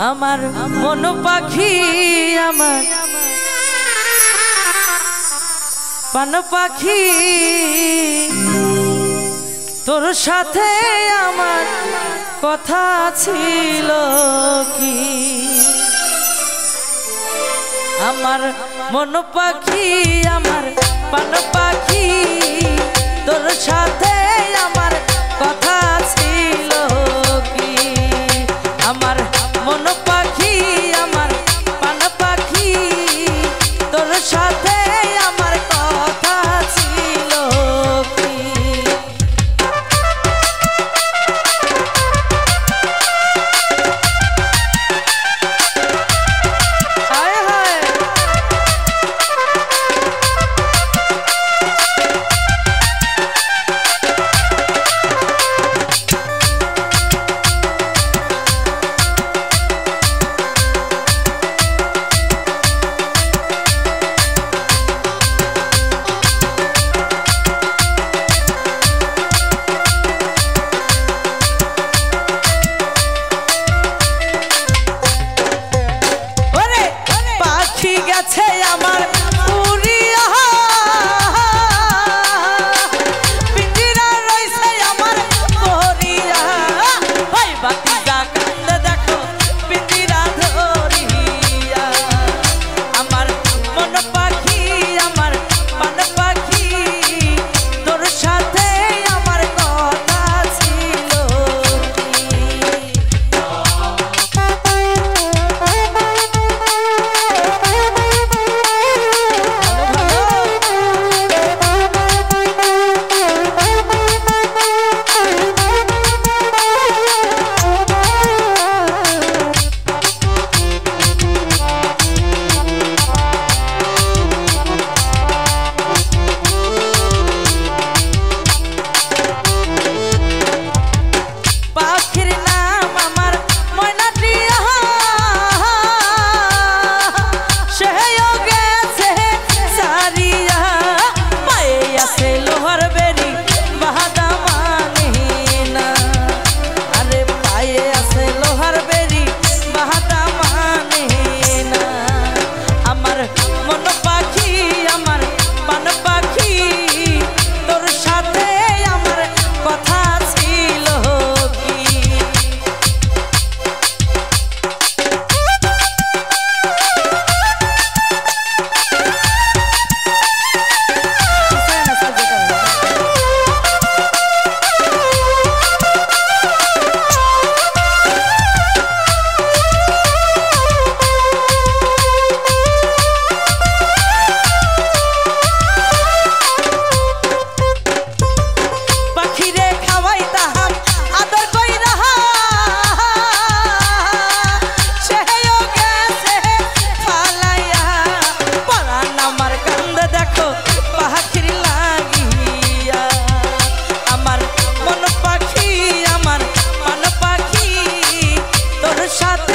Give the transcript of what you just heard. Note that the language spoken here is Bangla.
আমার মন পাখি আমার পান পাখি তোর সাথে আমার কথা ছিল কি আমার মন পাখি আমার পান পাখি তোর সাথে আমার কথা ছিল কি আমার মন পাখি আমার পান পাখি তোর সাথে আমার কথা ছিল কি হায় হায় গেছে আমার উড়িয়া পিঞ্জিরা রইছে আমার পরিয়া ওই বাতিজা কান্দে দেখো পিঞ্জিরা ধরিয়া আমার মন পাখি আমার পান পাখি তোর সাথে আমার কথা ছিল সাথে